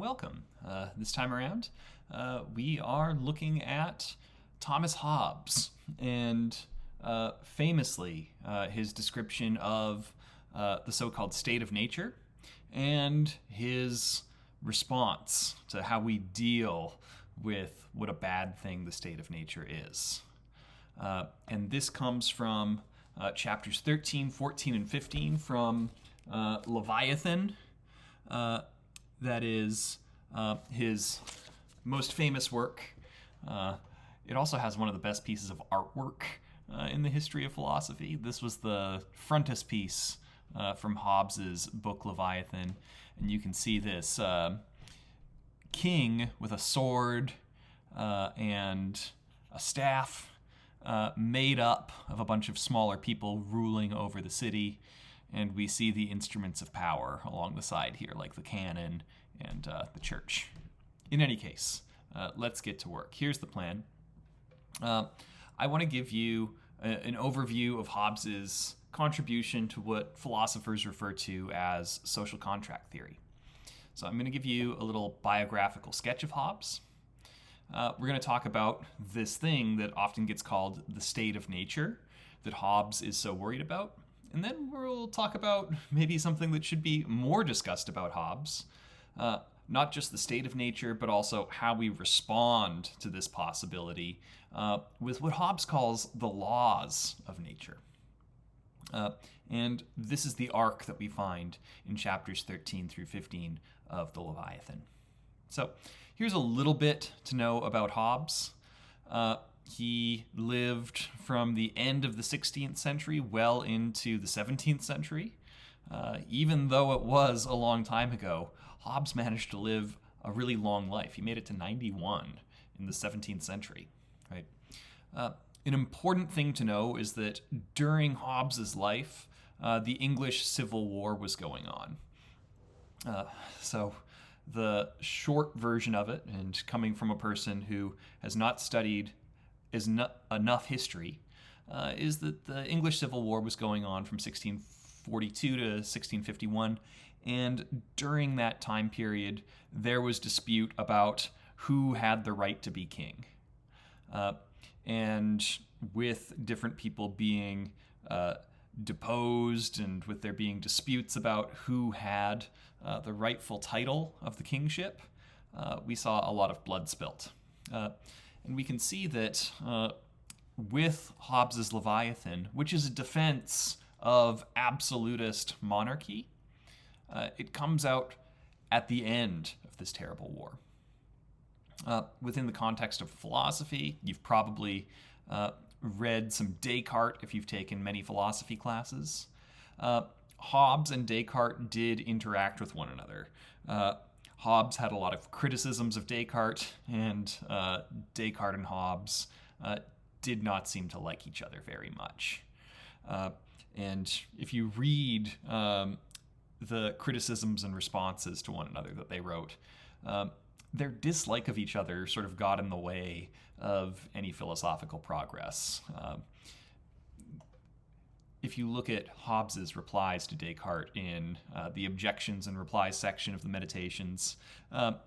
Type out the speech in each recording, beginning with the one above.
welcome. This time around, we are looking at Thomas Hobbes and famously his description of the so-called state of nature and his response to how we deal with what a bad thing the state of nature is. And this comes from chapters 13, 14, and 15 from Leviathan. That is his most famous work. It also has one of the best pieces of artwork in the history of philosophy. This was the frontispiece from Hobbes's book Leviathan, and you can see this king with a sword and a staff made up of a bunch of smaller people ruling over the city. And we see the instruments of power along the side here, like the cannon and the church. In any case, let's get to work. Here's the plan. I want to give you an overview of Hobbes's contribution to what philosophers refer to as social contract theory. So I'm going to give you a little biographical sketch of Hobbes. We're going to talk about this thing that often gets called the state of nature that Hobbes is so worried about. And then we'll talk about maybe something that should be more discussed about Hobbes. Not just the state of nature, but also how we respond to this possibility with what Hobbes calls the laws of nature. And this is the arc that we find in chapters 13 through 15 of the Leviathan. So here's a little bit to know about Hobbes. He lived from the end of the 16th century well into the 17th century. Even though it was a long time ago, Hobbes managed to live a really long life. He made it to 91 in the 17th century. Right? An important thing to know is that during Hobbes's life, the English Civil War was going on. So the short version of it, and coming from a person who has not studied enough history, is that the English Civil War was going on from 1642 to 1651, and during that time period, there was dispute about who had the right to be king. And with different people being deposed and with there being disputes about who had the rightful title of the kingship, we saw a lot of blood spilt. And we can see that with Hobbes's Leviathan, which is a defense of absolutist monarchy, it comes out at the end of this terrible war. Within the context of philosophy, you've probably read some Descartes if you've taken many philosophy classes. Hobbes and Descartes did interact with one another. Hobbes had a lot of criticisms of Descartes, and Descartes and Hobbes did not seem to like each other very much. And if you read the criticisms and responses to one another that they wrote, their dislike of each other sort of got in the way of any philosophical progress. If you look at Hobbes's replies to Descartes in the objections and replies section of the Meditations,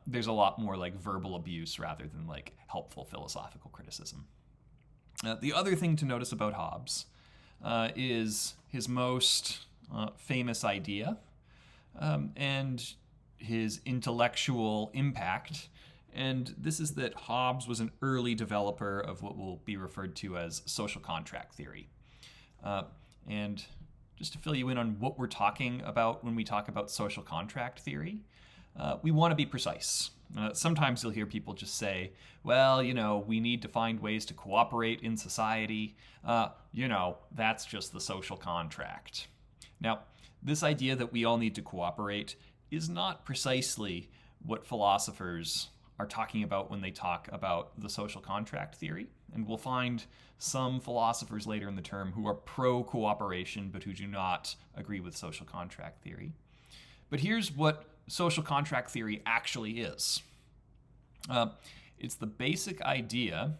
there's a lot more like verbal abuse rather than like helpful philosophical criticism. The other thing to notice about Hobbes is his most famous idea and his intellectual impact. And this is that Hobbes was an early developer of what will be referred to as social contract theory. And just to fill you in on what we're talking about when we talk about social contract theory, we want to be precise. Sometimes you'll hear people just say, well, we need to find ways to cooperate in society. That's just the social contract. Now, this idea that we all need to cooperate is not precisely what philosophers are talking about when they talk about the social contract theory. And we'll find some philosophers later in the term who are pro-cooperation but who do not agree with social contract theory. But here's what social contract theory actually is. It's the basic idea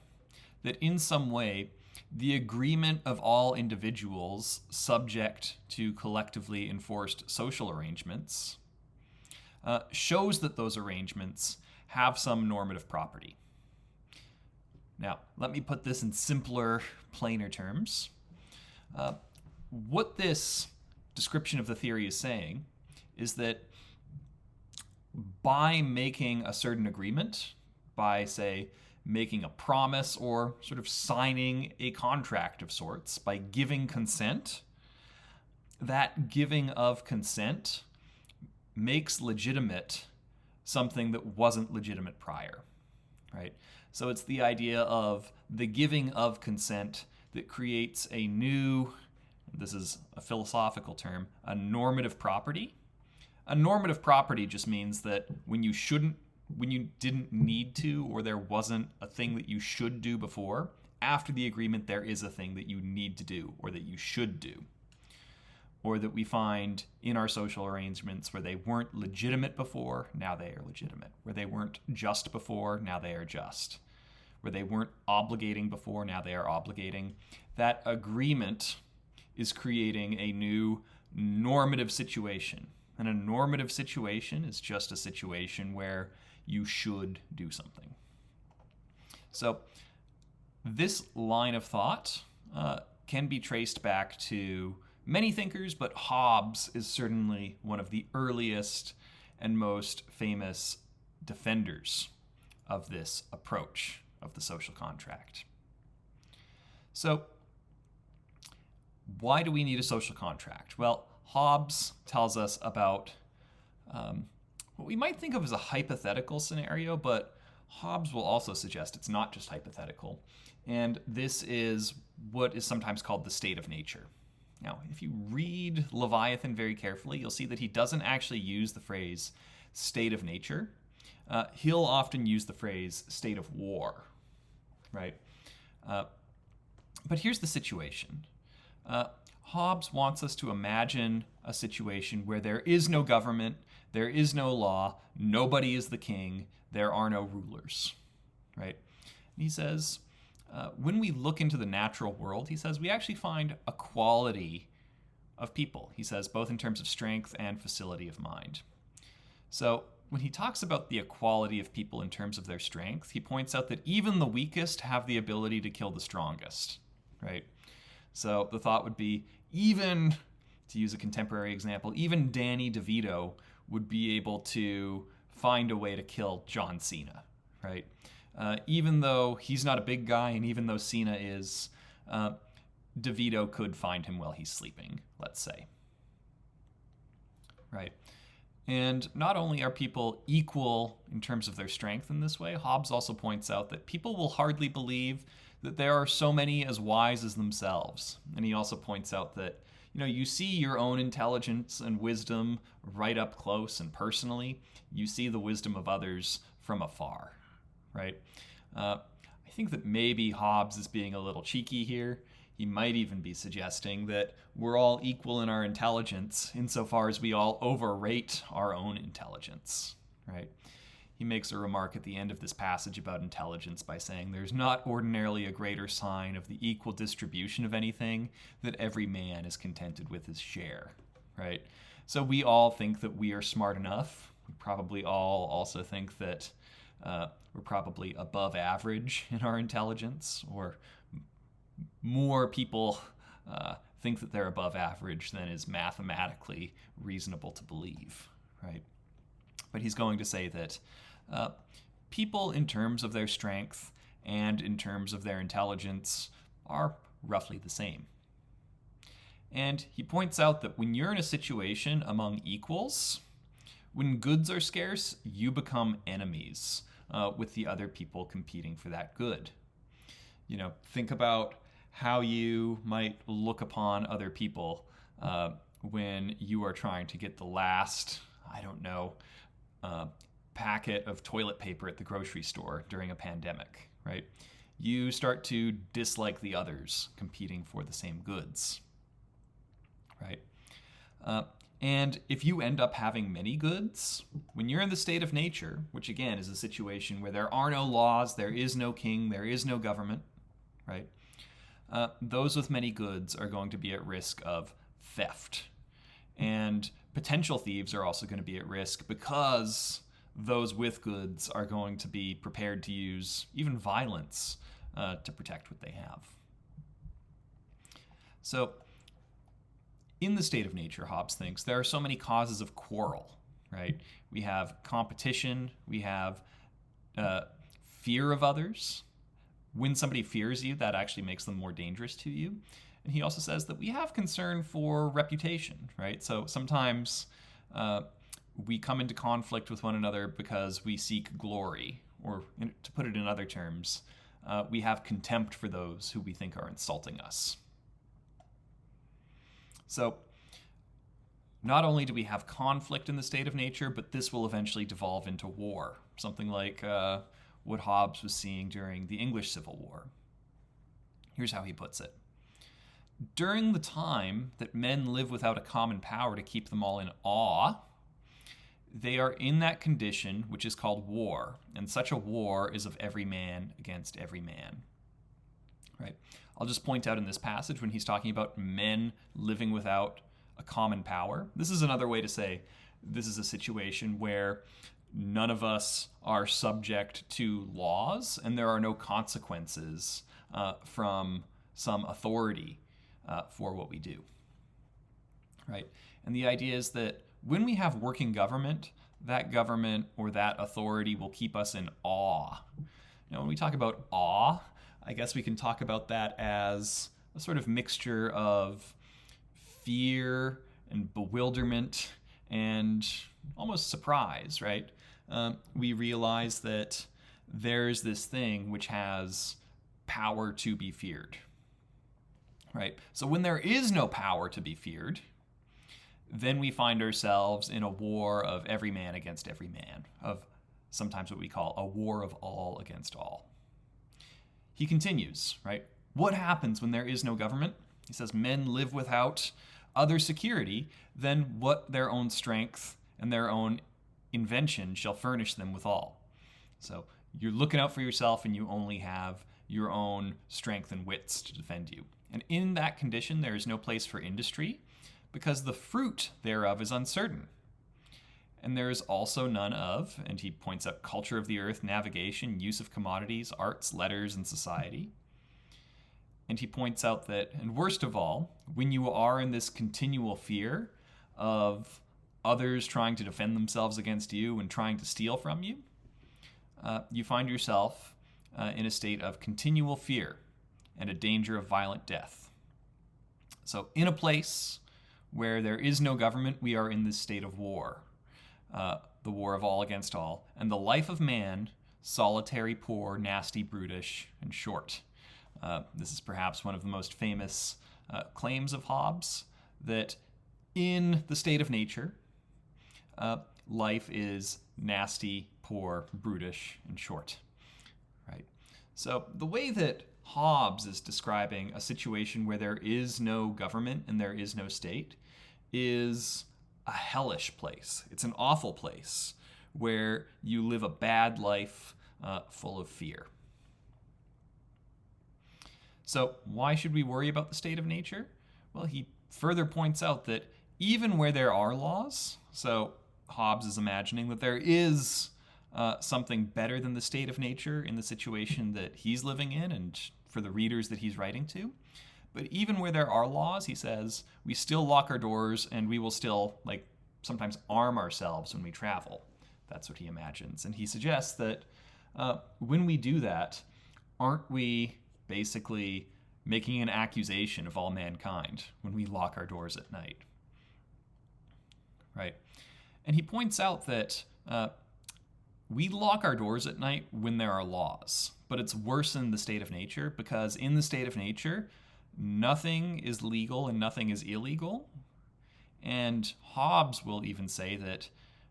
that in some way the agreement of all individuals subject to collectively enforced social arrangements shows that those arrangements have some normative property. Now, let me put this in simpler, plainer terms. What this description of the theory is saying is that by making a certain agreement, by, say, making a promise or sort of signing a contract of sorts, by giving consent, that giving of consent makes legitimate something that wasn't legitimate prior, right? So it's the idea of the giving of consent that creates a new, this is a philosophical term, a normative property. A normative property just means that when you didn't need to, or there wasn't a thing that you should do before, after the agreement there is a thing that you need to do or that you should do. Or that we find in our social arrangements where they weren't legitimate before, now they are legitimate. Where they weren't just before, now they are just. Where they weren't obligating before, now they are obligating. That agreement is creating a new normative situation. And a normative situation is just a situation where you should do something. So this line of thought can be traced back to many thinkers, but Hobbes is certainly one of the earliest and most famous defenders of this approach of the social contract. So, why do we need a social contract? Well, Hobbes tells us about what we might think of as a hypothetical scenario, but Hobbes will also suggest it's not just hypothetical. And this is what is sometimes called the state of nature. Now, if you read Leviathan very carefully, you'll see that he doesn't actually use the phrase state of nature. He'll often use the phrase state of war, right? But here's the situation. Hobbes wants us to imagine a situation where there is no government, there is no law, nobody is the king, there are no rulers, right? And he says, when we look into the natural world, he says, we actually find a quality of people. He says, both in terms of strength and facility of mind. So when he talks about the equality of people in terms of their strength, he points out that even the weakest have the ability to kill the strongest, right? So the thought would be, even, to use a contemporary example, even Danny DeVito would be able to find a way to kill John Cena, right? Even though he's not a big guy, and even though Cena is, DeVito could find him while he's sleeping, let's say. Right? And not only are people equal in terms of their strength in this way, Hobbes also points out that people will hardly believe that there are so many as wise as themselves. And he also points out that, you see your own intelligence and wisdom right up close and personally. You see the wisdom of others from afar, right? I think that maybe Hobbes is being a little cheeky here. He might even be suggesting that we're all equal in our intelligence insofar as we all overrate our own intelligence, right? He makes a remark at the end of this passage about intelligence by saying there's not ordinarily a greater sign of the equal distribution of anything that every man is contented with his share, right? So we all think that we are smart enough. We probably all also think that we're probably above average in our intelligence, or more people think that they're above average than is mathematically reasonable to believe, right? But he's going to say that people, in terms of their strength and in terms of their intelligence, are roughly the same. And he points out that when you're in a situation among equals, when goods are scarce, you become enemies with the other people competing for that good. Think about how you might look upon other people when you are trying to get the last, packet of toilet paper at the grocery store during a pandemic, right? You start to dislike the others competing for the same goods, right? And if you end up having many goods, when you're in the state of nature, which again is a situation where there are no laws, there is no king, there is no government, right? Those with many goods are going to be at risk of theft. And potential thieves are also going to be at risk because those with goods are going to be prepared to use even violence to protect what they have. So, in the state of nature, Hobbes thinks, there are so many causes of quarrel, right? We have competition, we have fear of others. When somebody fears you, that actually makes them more dangerous to you. And he also says that we have concern for reputation, right? So sometimes we come into conflict with one another because we seek glory, or to put it in other terms, we have contempt for those who we think are insulting us. So not only do we have conflict in the state of nature, but this will eventually devolve into war, something like what Hobbes was seeing during the English Civil War. Here's how he puts it. During the time that men live without a common power to keep them all in awe, they are in that condition which is called war, and such a war is of every man against every man. Right? I'll just point out in this passage when he's talking about men living without a common power, this is another way to say this is a situation where none of us are subject to laws and there are no consequences from some authority for what we do. Right? And the idea is that when we have working government, that government or that authority will keep us in awe. Now, when we talk about awe, I guess we can talk about that as a sort of mixture of fear and bewilderment and almost surprise, right? We realize that there's this thing which has power to be feared, right? So when there is no power to be feared, then we find ourselves in a war of every man against every man, of sometimes what we call a war of all against all. He continues, right? What happens when there is no government? He says, men live without other security than what their own strength and their own invention shall furnish them withal. So you're looking out for yourself and you only have your own strength and wits to defend you. And in that condition, there is no place for industry because the fruit thereof is uncertain. And there is also none of, and he points out culture of the earth, navigation, use of commodities, arts, letters, and society. And he points out that, and worst of all, when you are in this continual fear of others trying to defend themselves against you and trying to steal from you, you find yourself in a state of continual fear and a danger of violent death. So in a place where there is no government, we are in this state of war. The war of all against all, and the life of man, solitary, poor, nasty, brutish, and short. This is perhaps one of the most famous claims of Hobbes, that in the state of nature, life is nasty, poor, brutish, and short. Right? So the way that Hobbes is describing a situation where there is no government and there is no state is a hellish place. It's an awful place where you live a bad life full of fear. So why should we worry about the state of nature? Well, he further points out that even where there are laws, so Hobbes is imagining that there is something better than the state of nature in the situation that he's living in and for the readers that he's writing to. But even where there are laws, he says, we still lock our doors and we will still, sometimes arm ourselves when we travel. That's what he imagines. And he suggests that when we do that, aren't we basically making an accusation of all mankind when we lock our doors at night? Right? And he points out that we lock our doors at night when there are laws, but it's worse in the state of nature because in the state of nature, nothing is legal and nothing is illegal. And Hobbes will even say that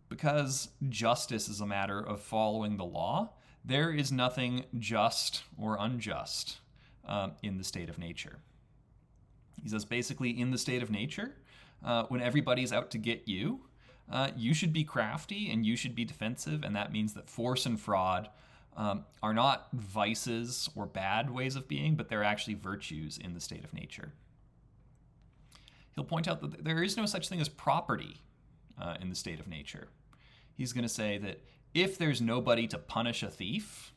because justice is a matter of following the law, there is nothing just or unjust in the state of nature. He says basically in the state of nature, when everybody's out to get you, you should be crafty and you should be defensive, and that means that force and fraud are not vices or bad ways of being, but they're actually virtues in the state of nature. He'll point out that there is no such thing as property in the state of nature. He's going to say that if there's nobody to punish a thief,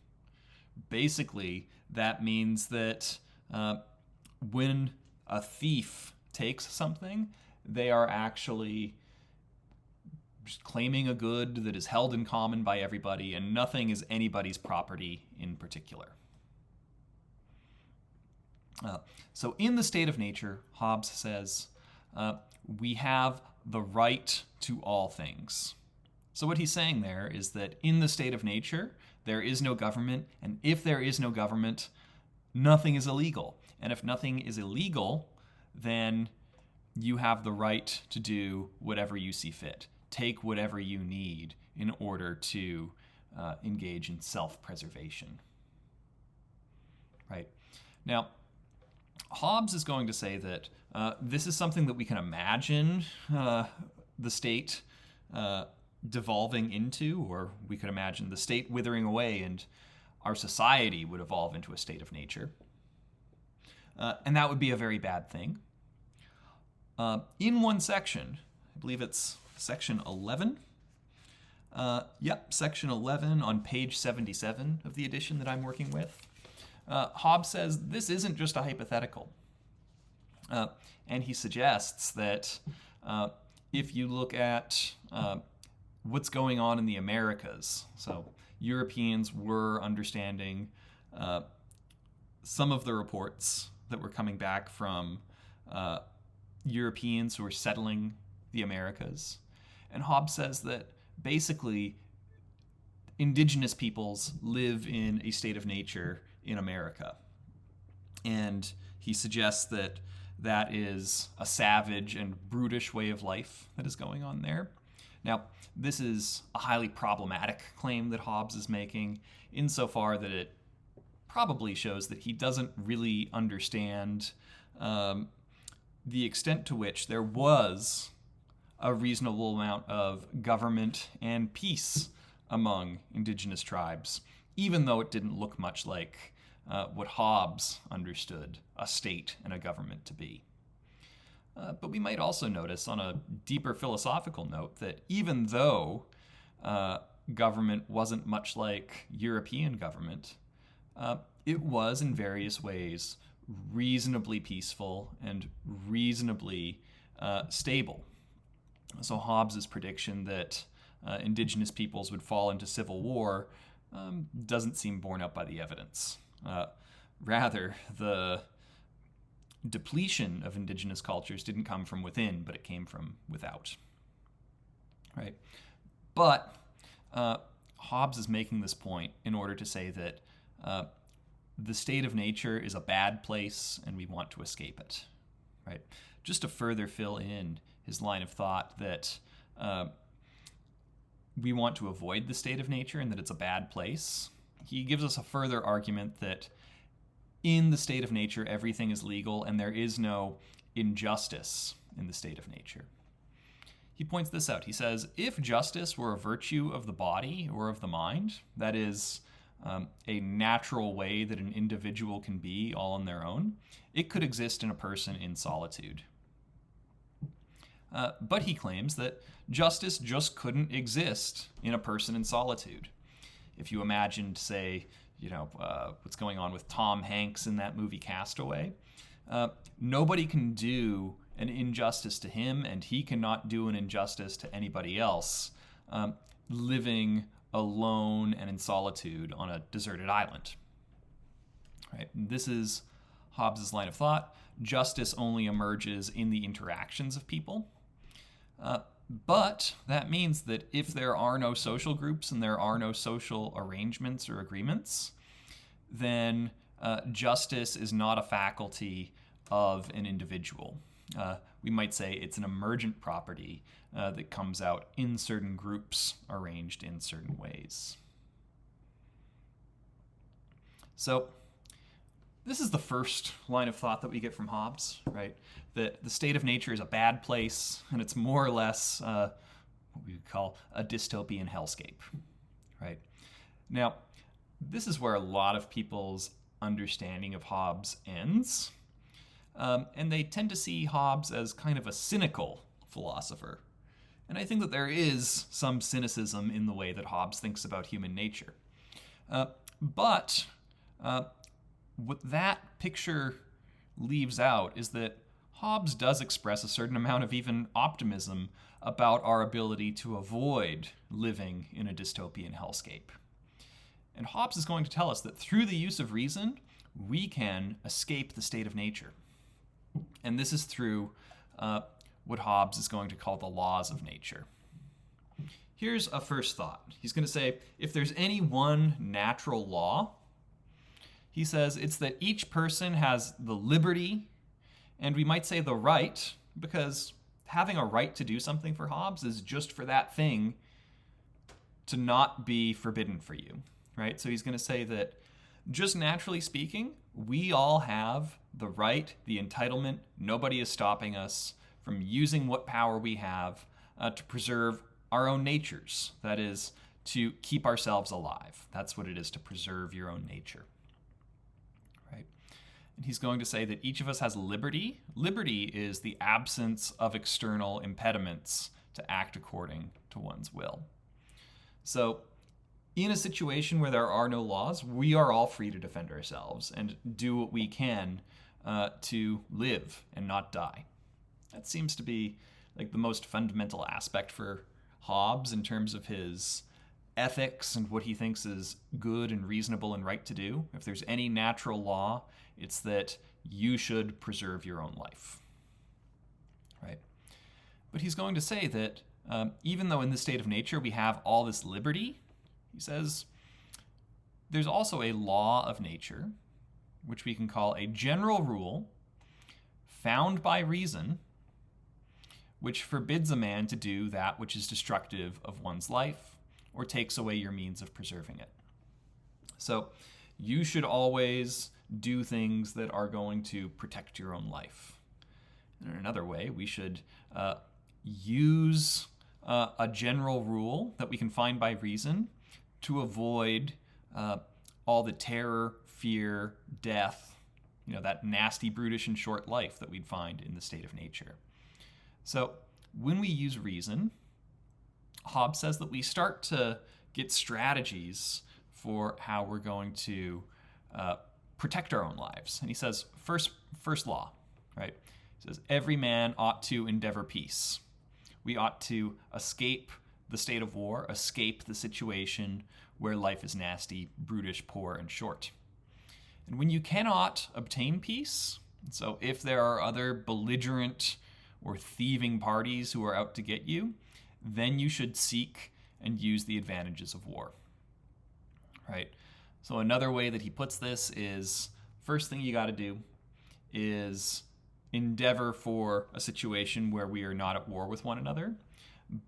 basically that means that when a thief takes something, they are actually just claiming a good that is held in common by everybody, and nothing is anybody's property in particular. So in the state of nature, Hobbes says, we have the right to all things. So what he's saying there is that in the state of nature, there is no government, and if there is no government, nothing is illegal. And if nothing is illegal, then you have the right to do whatever you see fit. Take whatever you need in order to engage in self-preservation. Right? Now, Hobbes is going to say that this is something that we can imagine the state devolving into, or we could imagine the state withering away and our society would evolve into a state of nature. And that would be a very bad thing. In one section, I believe it's section 11. Section 11 on page 77 of the edition that I'm working with. Hobbes says this isn't just a hypothetical. And he suggests that if you look at what's going on in the Americas, so Europeans were understanding some of the reports that were coming back from Europeans who were settling the Americas. And Hobbes says that basically indigenous peoples live in a state of nature in America. And he suggests that that is a savage and brutish way of life that is going on there. Now, this is a highly problematic claim that Hobbes is making, insofar that it probably shows that he doesn't really understand the extent to which there was a reasonable amount of government and peace among indigenous tribes, even though it didn't look much like what Hobbes understood a state and a government to be. But we might also notice, on a deeper philosophical note, that even though government wasn't much like European government, it was in various ways reasonably peaceful and reasonably stable. So Hobbes' prediction that indigenous peoples would fall into civil war doesn't seem borne out by the evidence. Rather, the depletion of indigenous cultures didn't come from within, but it came from without. Right? But Hobbes is making this point in order to say that the state of nature is a bad place and we want to escape it. Right? Just to further fill in his line of thought that we want to avoid the state of nature and that it's a bad place, he gives us a further argument that in the state of nature, everything is legal and there is no injustice in the state of nature. He points this out. He says, if justice were a virtue of the body or of the mind, that is, a natural way that an individual can be all on their own, it could exist in a person in solitude. But he claims that justice just couldn't exist in a person in solitude. If you imagined, say, what's going on with Tom Hanks in that movie Castaway, nobody can do an injustice to him, and he cannot do an injustice to anybody else living alone and in solitude on a deserted island. Right? And this is Hobbes' line of thought. Justice only emerges in the interactions of people. But that means that if there are no social groups and there are no social arrangements or agreements, then justice is not a faculty of an individual. We might say it's an emergent property that comes out in certain groups arranged in certain ways. So this is the first line of thought that we get from Hobbes, right? That the state of nature is a bad place, and it's more or less what we would call a dystopian hellscape, right? Now, this is where a lot of people's understanding of Hobbes ends, and they tend to see Hobbes as kind of a cynical philosopher. And I think that there is some cynicism in the way that Hobbes thinks about human nature. But what that picture leaves out is that Hobbes does express a certain amount of even optimism about our ability to avoid living in a dystopian hellscape. And Hobbes is going to tell us that through the use of reason, we can escape the state of nature. And this is through what Hobbes is going to call the laws of nature. Here's a first thought. He's going to say, if there's any one natural law, he says it's that each person has the liberty, and we might say the right, because having a right to do something for Hobbes is just for that thing to not be forbidden for you, right? So he's going to say that just naturally speaking, we all have the right, the entitlement, nobody is stopping us from using what power we have to preserve our own natures. That is, to keep ourselves alive. That's what it is to preserve your own nature. Right? And he's going to say that each of us has liberty. Liberty is the absence of external impediments to act according to one's will. So, in a situation where there are no laws, we are all free to defend ourselves and do what we can to live and not die. That seems to be like the most fundamental aspect for Hobbes in terms of his ethics and what he thinks is good and reasonable and right to do. If there's any natural law, it's that you should preserve your own life. Right? But he's going to say that even though in the state of nature we have all this liberty, he says there's also a law of nature, which we can call a general rule found by reason, which forbids a man to do that which is destructive of one's life or takes away your means of preserving it. So you should always do things that are going to protect your own life. In another way, we should use a general rule that we can find by reason to avoid all the terror, fear, death, that nasty, brutish, and short life that we'd find in the state of nature. So when we use reason, Hobbes says that we start to get strategies for how we're going to protect our own lives. And he says, first law, right? He says, every man ought to endeavor peace. We ought to escape the state of war, escape the situation where life is nasty, brutish, poor, and short. And when you cannot obtain peace, so if there are other belligerent or thieving parties who are out to get you, then you should seek and use the advantages of war. Right? So another way that he puts this is, first thing you got to do is endeavor for a situation where we are not at war with one another.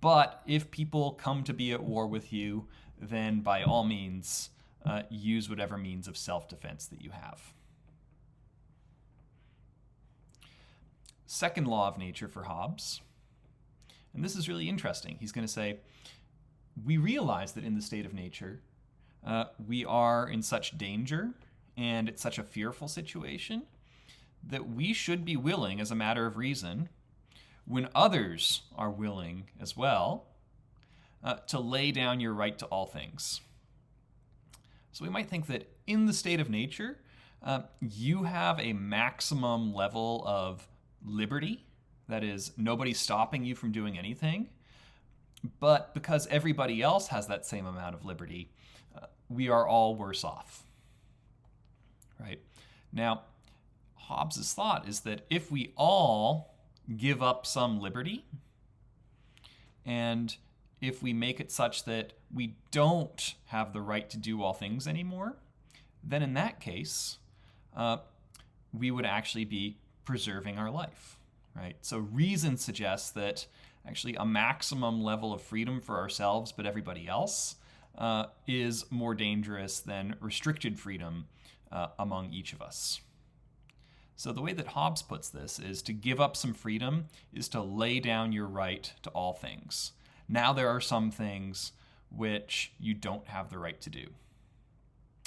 But if people come to be at war with you, then by all means, use whatever means of self-defense that you have. Second law of nature for Hobbes, and this is really interesting. He's going to say, we realize that in the state of nature, we are in such danger and it's such a fearful situation that we should be willing, as a matter of reason, when others are willing as well, to lay down your right to all things. So we might think that in the state of nature, you have a maximum level of liberty. That is, nobody's stopping you from doing anything. But because everybody else has that same amount of liberty, we are all worse off. Right? Now, Hobbes' thought is that if we all give up some liberty, and if we make it such that we don't have the right to do all things anymore, then in that case, we would actually be preserving our life, right? So reason suggests that actually a maximum level of freedom for ourselves but everybody else is more dangerous than restricted freedom among each of us. So the way that Hobbes puts this is to give up some freedom is to lay down your right to all things. Now there are some things which you don't have the right to do.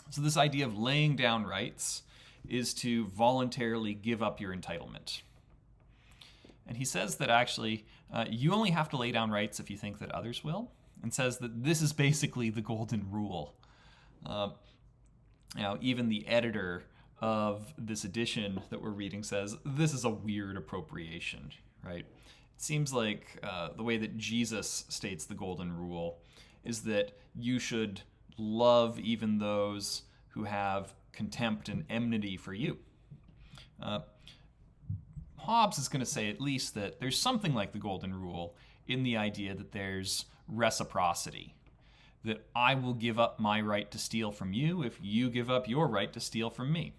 So this idea of laying down rights is to voluntarily give up your entitlement. And he says that actually you only have to lay down rights if you think that others will, and says that this is basically the golden rule. Even the editor of this edition that we're reading says this is a weird appropriation, right? It seems like the way that Jesus states the golden rule is that you should love even those who have contempt and enmity for you. Hobbes is going to say at least that there's something like the golden rule in the idea that there's reciprocity, that I will give up my right to steal from you if you give up your right to steal from me.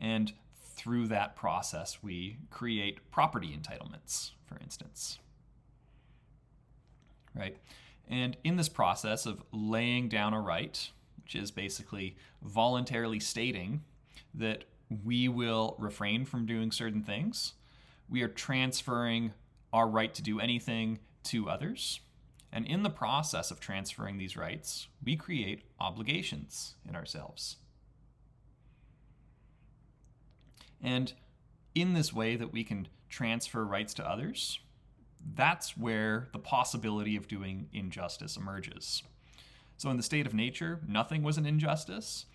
And through that process, we create property entitlements, for instance. Right? And in this process of laying down a right, which is basically voluntarily stating that we will refrain from doing certain things, we are transferring our right to do anything to others. And in the process of transferring these rights, we create obligations in ourselves. And in this way that we can transfer rights to others, that's where the possibility of doing injustice emerges. So in the state of nature, nothing was an injustice.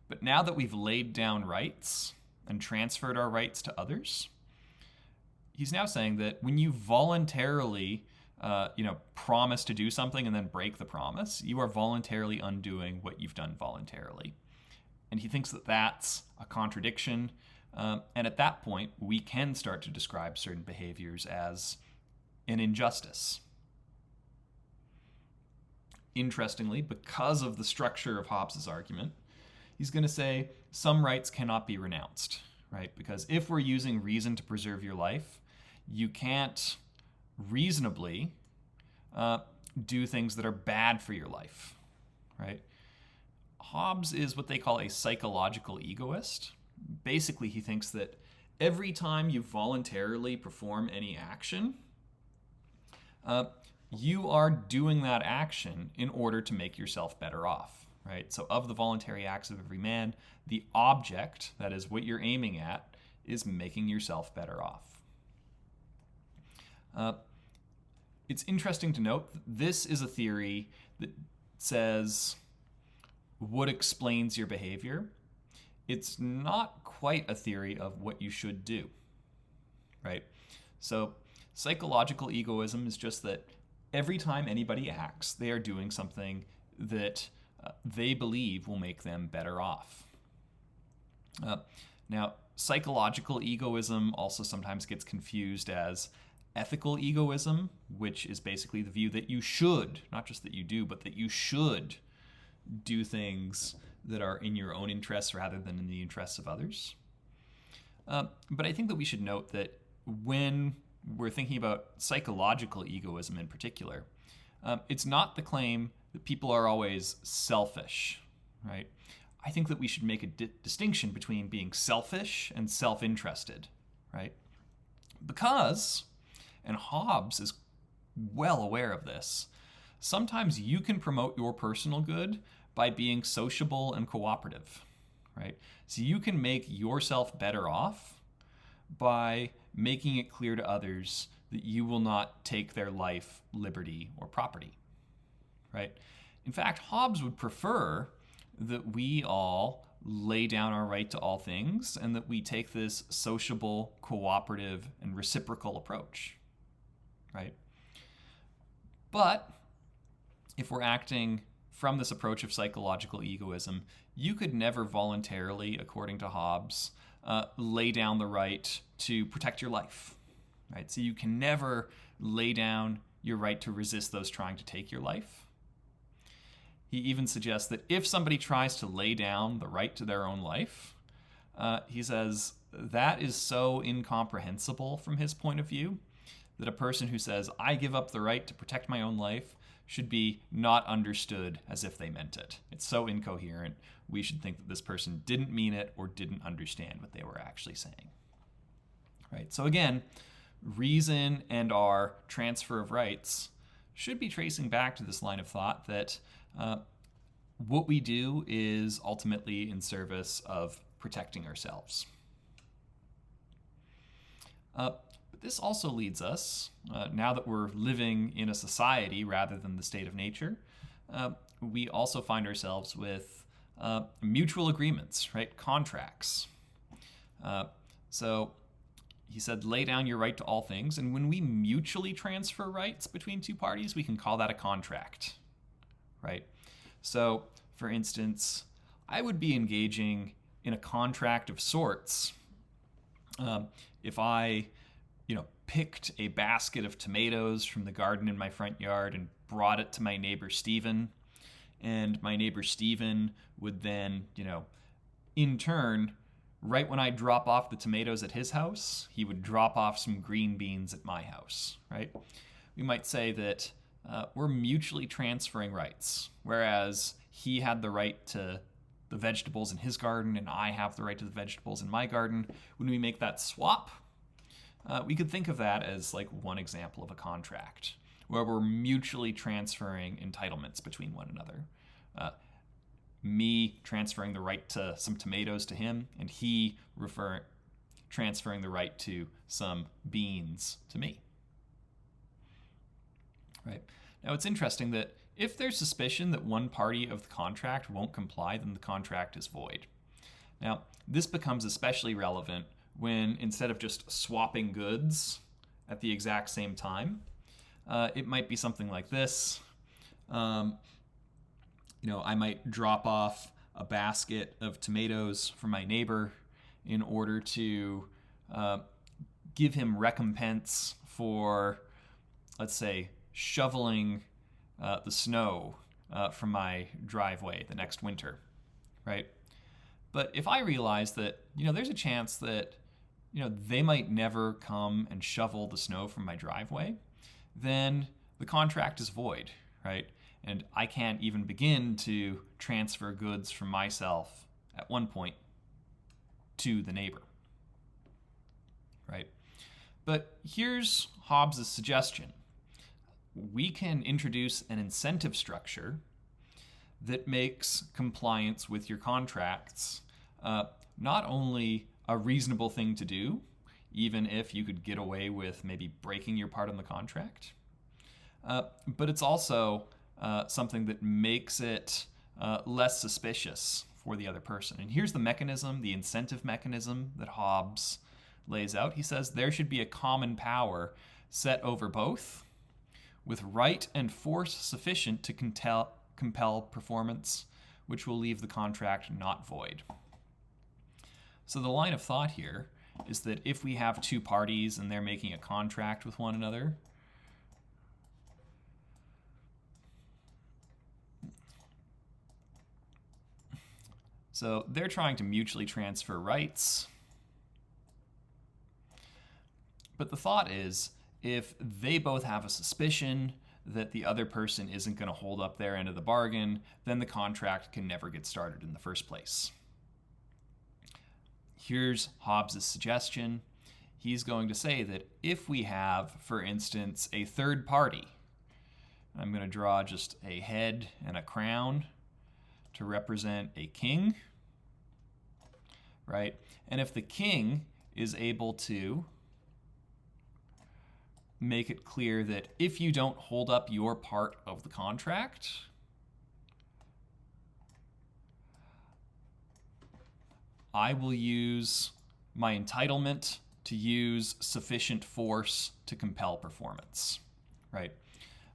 But now that we've laid down rights and transferred our rights to others, he's now saying that when you voluntarily promise to do something and then break the promise, you are voluntarily undoing what you've done voluntarily. And he thinks that that's a contradiction. And at that point, we can start to describe certain behaviors as an injustice. Interestingly, because of the structure of Hobbes' argument, he's going to say some rights cannot be renounced, right? Because if we're using reason to preserve your life, you can't reasonably do things that are bad for your life, right? Hobbes is what they call a psychological egoist. Basically, he thinks that every time you voluntarily perform any action, you are doing that action in order to make yourself better off, right? So of the voluntary acts of every man, the object, that is what you're aiming at, is making yourself better off. It's interesting to note that this is a theory that says what explains your behavior. It's not quite a theory of what you should do, right? So psychological egoism is just that every time anybody acts, they are doing something that they believe will make them better off. Now, psychological egoism also sometimes gets confused as ethical egoism, which is basically the view that you should, not just that you do, but that you should do things that are in your own interests rather than in the interests of others. But I think that we should note that when we're thinking about psychological egoism in particular, it's not the claim that people are always selfish, right? I think that we should make a distinction between being selfish and self-interested, right? Because, and Hobbes is well aware of this, sometimes you can promote your personal good by being sociable and cooperative, right? So you can make yourself better off by making it clear to others that you will not take their life, liberty, or property, right? In fact, Hobbes would prefer that we all lay down our right to all things and that we take this sociable, cooperative, and reciprocal approach, right? But if we're acting from this approach of psychological egoism, you could never voluntarily, according to Hobbes, lay down the right to protect your life, right? So you can never lay down your right to resist those trying to take your life. He even suggests that if somebody tries to lay down the right to their own life, he says that is so incomprehensible from his point of view that a person who says, I give up the right to protect my own life, should be not understood as if they meant it. It's so incoherent, we should think that this person didn't mean it or didn't understand what they were actually saying. Right? So again, reason and our transfer of rights should be tracing back to this line of thought that what we do is ultimately in service of protecting ourselves. But this also leads us, now that we're living in a society rather than the state of nature, we also find ourselves with mutual agreements, right? Contracts. So he said, lay down your right to all things. And when we mutually transfer rights between two parties, we can call that a contract, right? So, for instance, I would be engaging in a contract of sorts if I, picked a basket of tomatoes from the garden in my front yard and brought it to my neighbor Stephen, and my neighbor Stephen would then, in turn, right when I drop off the tomatoes at his house, he would drop off some green beans at my house, right? We might say that we're mutually transferring rights, whereas he had the right to the vegetables in his garden and I have the right to the vegetables in my garden. When we make that swap, we could think of that as like one example of a contract where we're mutually transferring entitlements between one another. Me transferring the right to some tomatoes to him, and he transferring the right to some beans to me. Right. Now it's interesting that if there's suspicion that one party of the contract won't comply, then the contract is void. Now, this becomes especially relevant when instead of just swapping goods at the exact same time, it might be something like this. I might drop off a basket of tomatoes from my neighbor in order to give him recompense for, let's say, shoveling the snow from my driveway the next winter, right? But if I realize that, there's a chance that, they might never come and shovel the snow from my driveway, then the contract is void, right? And I can't even begin to transfer goods from myself at one point to the neighbor, right? But here's Hobbes' suggestion. We can introduce an incentive structure that makes compliance with your contracts not only a reasonable thing to do, even if you could get away with maybe breaking your part on the contract, but it's also something that makes it less suspicious for the other person. And here's the mechanism, the incentive mechanism that Hobbes lays out. He says there should be a common power set over both, with right and force sufficient to compel performance, which will leave the contract not void. So the line of thought here is that if we have two parties and they're making a contract with one another, so they're trying to mutually transfer rights, but the thought is, if they both have a suspicion that the other person isn't going to hold up their end of the bargain, then the contract can never get started in the first place. Here's Hobbes' suggestion. He's going to say that if we have, for instance, a third party, I'm going to draw just a head and a crown to represent a king, right? And if the king is able to make it clear that if you don't hold up your part of the contract, I will use my entitlement to use sufficient force to compel performance, right?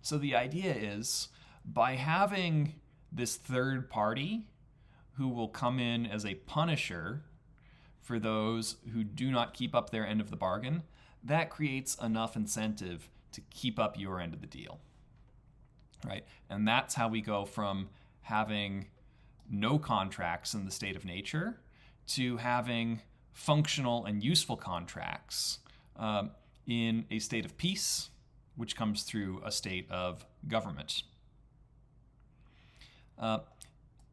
So the idea is, by having this third party who will come in as a punisher for those who do not keep up their end of the bargain, that creates enough incentive to keep up your end of the deal, right? And that's how we go from having no contracts in the state of nature to having functional and useful contracts in a state of peace, which comes through a state of government.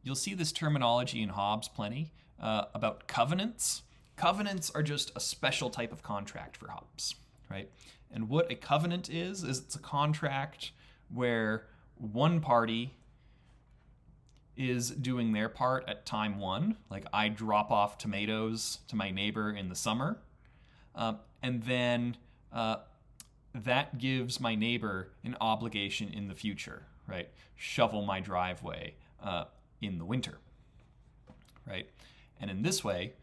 You'll see this terminology in Hobbes plenty about covenants. Covenants are just a special type of contract for Hobbes, right? And what a covenant is it's a contract where one party is doing their part at time one, like I drop off tomatoes to my neighbor in the summer, and then that gives my neighbor an obligation in the future, right? Shovel my driveway in the winter, right? And in this way,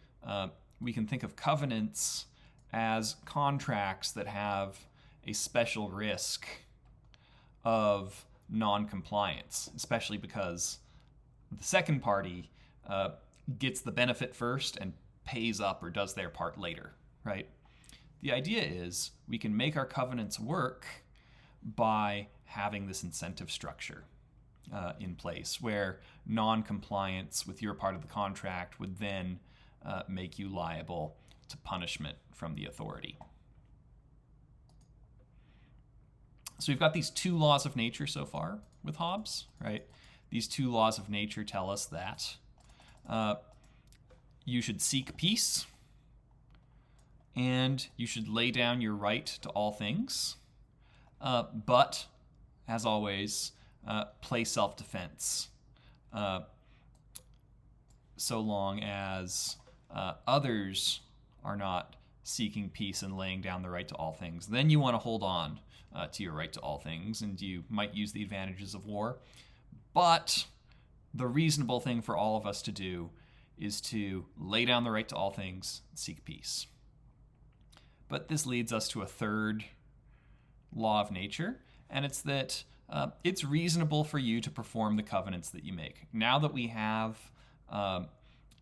we can think of covenants as contracts that have a special risk of non-compliance, especially because the second party gets the benefit first and pays up or does their part later, right? The idea is we can make our covenants work by having this incentive structure in place where non-compliance with your part of the contract would then make you liable to punishment from the authority. So we've got these two laws of nature so far with Hobbes, right? These two laws of nature tell us that you should seek peace and you should lay down your right to all things, but, as always, play self-defense so long as others are not seeking peace and laying down the right to all things. Then you want to hold on to your right to all things, and you might use the advantages of war. But the reasonable thing for all of us to do is to lay down the right to all things and seek peace. But this leads us to a third law of nature, and it's that it's reasonable for you to perform the covenants that you make. Now that we have an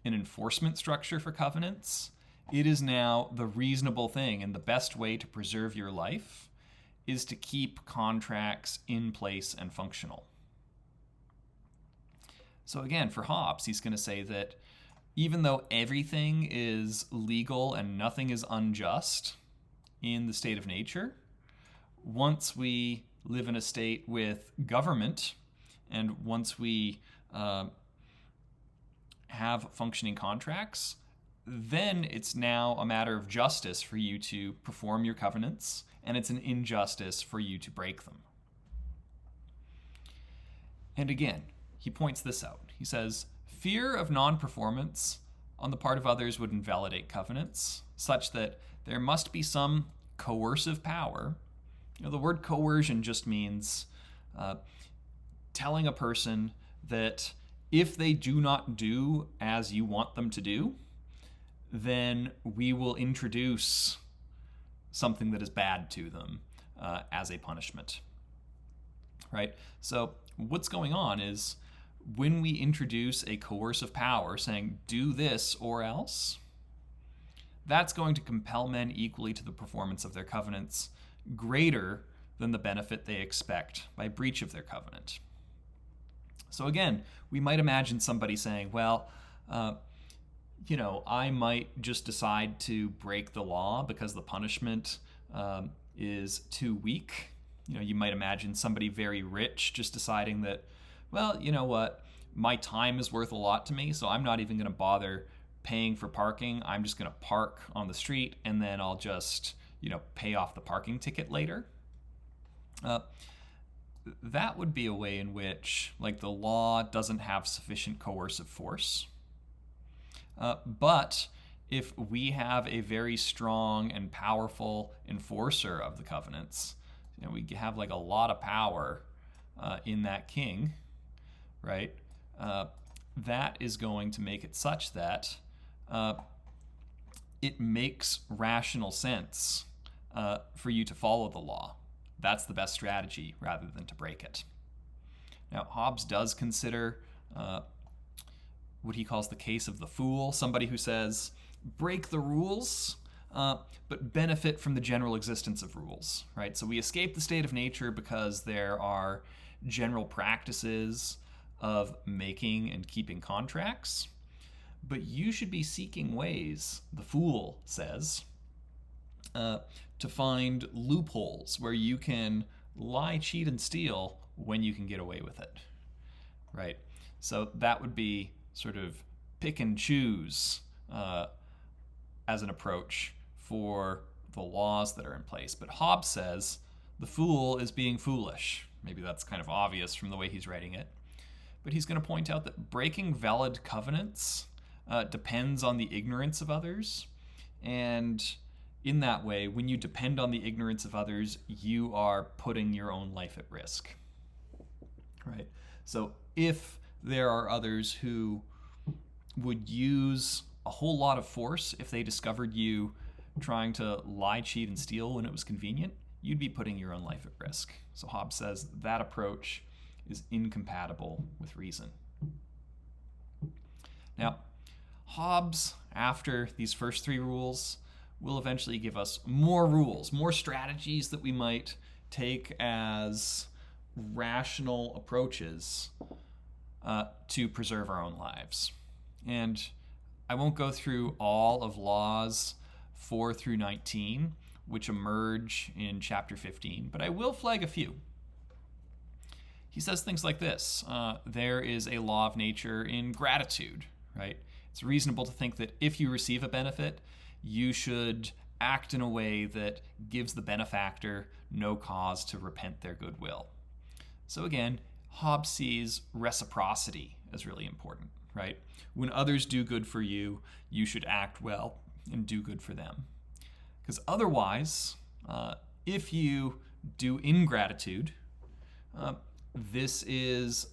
enforcement structure for covenants, it is now the reasonable thing and the best way to preserve your life is to keep contracts in place and functional. So again, for Hobbes, he's going to say that even though everything is legal and nothing is unjust in the state of nature, once we live in a state with government and once we have functioning contracts, then it's now a matter of justice for you to perform your covenants, and it's an injustice for you to break them. And again, he points this out. He says, fear of non-performance on the part of others would invalidate covenants, such that there must be some coercive power. You know, the word coercion just means telling a person that if they do not do as you want them to do, then we will introduce something that is bad to them as a punishment, right? So what's going on is when we introduce a coercive power saying, do this or else, that's going to compel men equally to the performance of their covenants greater than the benefit they expect by breach of their covenant. So again, we might imagine somebody saying, well, I might just decide to break the law because the punishment is too weak. You might imagine somebody very rich just deciding that, well, you know what, my time is worth a lot to me, so I'm not even going to bother paying for parking. I'm just going to park on the street, and then I'll just, pay off the parking ticket later. That would be a way in which, the law doesn't have sufficient coercive force. But if we have a very strong and powerful enforcer of the covenants, we have a lot of power in that king, right? That is going to make it such that it makes rational sense for you to follow the law. That's the best strategy rather than to break it. Now, Hobbes does consider what he calls the case of the fool, somebody who says, break the rules, but benefit from the general existence of rules, right? So we escape the state of nature because there are general practices of making and keeping contracts, but you should be seeking ways, the fool says, to find loopholes where you can lie, cheat, and steal when you can get away with it, right? So that would be sort of pick and choose as an approach for the laws that are in place. But Hobbes says the fool is being foolish. Maybe that's kind of obvious from the way he's writing it. But he's going to point out that breaking valid covenants depends on the ignorance of others. And in that way, when you depend on the ignorance of others, you are putting your own life at risk. Right? So if there are others who would use a whole lot of force if they discovered you trying to lie, cheat, and steal when it was convenient, you'd be putting your own life at risk. So Hobbes says that approach is incompatible with reason. Now, Hobbes, after these first three rules, will eventually give us more rules, more strategies that we might take as rational approaches to preserve our own lives. And I won't go through all of laws 4 through 19, which emerge in chapter 15, but I will flag a few. He says things like this. There is a law of nature in gratitude, right? It's reasonable to think that if you receive a benefit, you should act in a way that gives the benefactor no cause to repent their goodwill. So again, Hobbes sees reciprocity as really important, right? When others do good for you, you should act well and do good for them. Because otherwise, if you do ingratitude, this is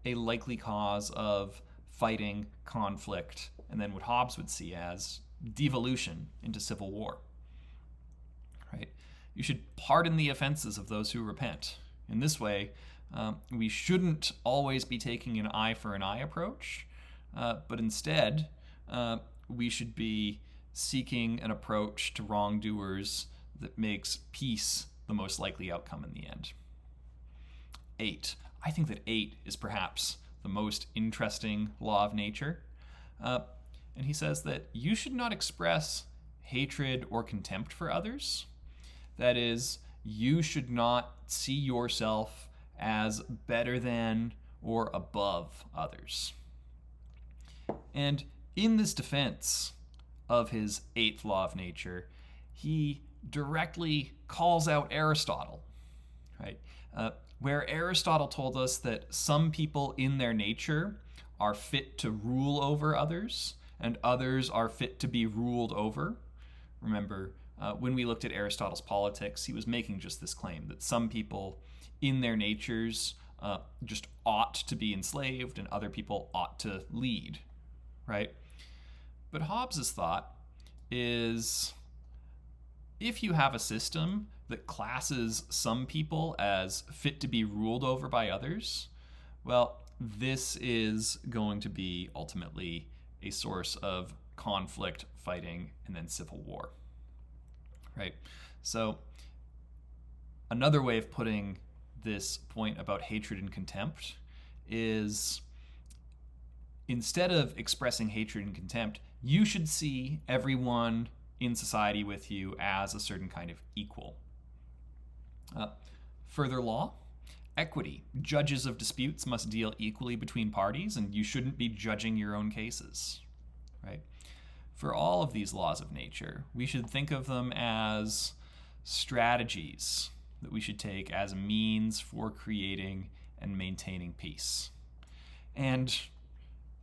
a likely cause of fighting, conflict, and then what Hobbes would see as devolution into civil war. Right? You should pardon the offenses of those who repent. In this way, we shouldn't always be taking an eye for an eye approach, but instead, we should be seeking an approach to wrongdoers that makes peace the most likely outcome in the end. 8. I think that 8 is perhaps the most interesting law of nature. And he says that you should not express hatred or contempt for others. That is, you should not see yourself as better than or above others. And in this defense of his 8th law of nature, he directly calls out Aristotle, right? Where Aristotle told us that some people in their nature are fit to rule over others, and others are fit to be ruled over. Remember, when we looked at Aristotle's Politics, he was making just this claim that some people in their natures just ought to be enslaved and other people ought to lead, right? But Hobbes' thought is if you have a system that classes some people as fit to be ruled over by others, well, this is going to be ultimately a source of conflict, fighting, and then civil war, right? So another way of putting this point about hatred and contempt is instead of expressing hatred and contempt, you should see everyone in society with you as a certain kind of equal. Further law, equity. Judges of disputes must deal equally between parties, and you shouldn't be judging your own cases, right? For all of these laws of nature, we should think of them as strategies that we should take as a means for creating and maintaining peace. And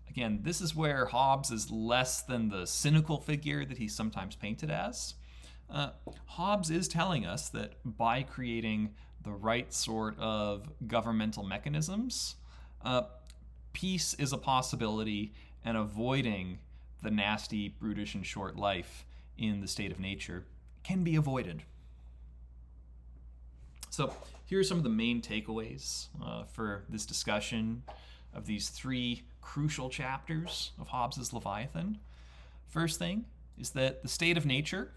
again, this is where Hobbes is less than the cynical figure that he's sometimes painted as. Hobbes is telling us that by creating the right sort of governmental mechanisms, peace is a possibility, and avoiding the nasty, brutish, and short life in the state of nature can be avoided. So here are some of the main takeaways for this discussion of these 3 crucial chapters of Hobbes' Leviathan. First thing is that the state of nature,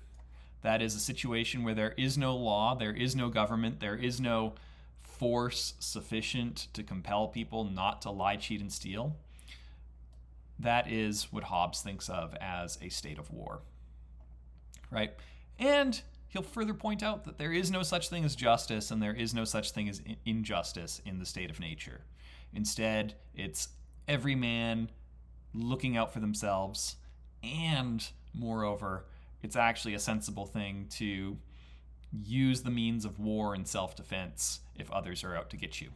that is a situation where there is no law, there is no government, there is no force sufficient to compel people not to lie, cheat, and steal. That is what Hobbes thinks of as a state of war, right? And he'll further point out that there is no such thing as justice and there is no such thing as injustice in the state of nature. Instead, it's every man looking out for themselves, and moreover, it's actually a sensible thing to use the means of war and self-defense if others are out to get you,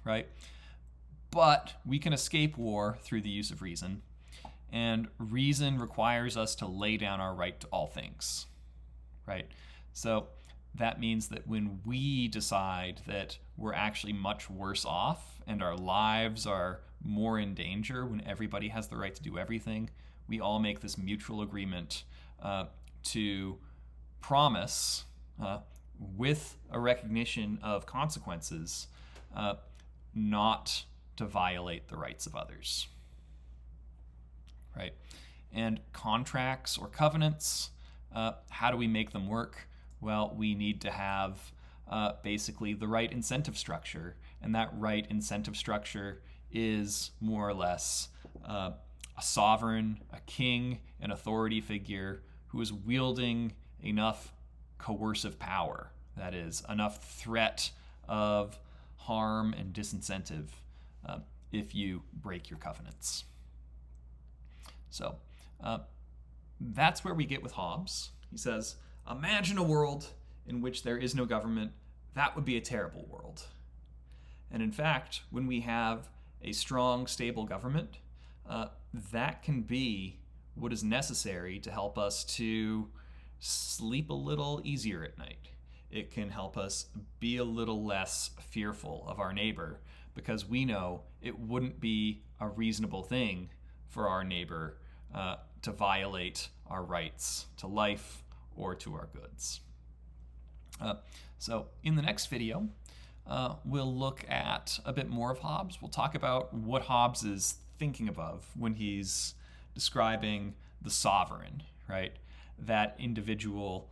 right? But we can escape war through the use of reason, and reason requires us to lay down our right to all things, right? So that means that when we decide that we're actually much worse off and our lives are more in danger when everybody has the right to do everything, we all make this mutual agreement to promise, with a recognition of consequences, not to violate the rights of others, right? And contracts or covenants, how do we make them work? Well, we need to have basically the right incentive structure, and that right incentive structure is more or less a sovereign, a king, an authority figure who is wielding enough coercive power, that is, enough threat of harm and disincentive if you break your covenants. So that's where we get with Hobbes. He says, imagine a world in which there is no government. That would be a terrible world. And in fact, when we have a strong, stable government, that can be what is necessary to help us to sleep a little easier at night. It can help us be a little less fearful of our neighbor, because we know it wouldn't be a reasonable thing for our neighbor to violate our rights to life or to our goods. So in the next video, we'll look at a bit more of Hobbes. We'll talk about what Hobbes is thinking of when he's describing the sovereign, right? That individual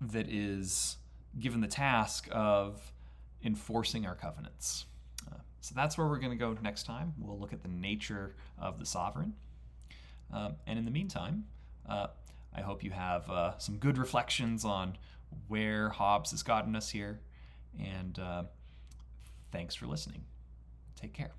that is given the task of enforcing our covenants. So that's where we're going to go next time. We'll look at the nature of the sovereign. And in the meantime, I hope you have some good reflections on where Hobbes has gotten us here. And thanks for listening. Take care.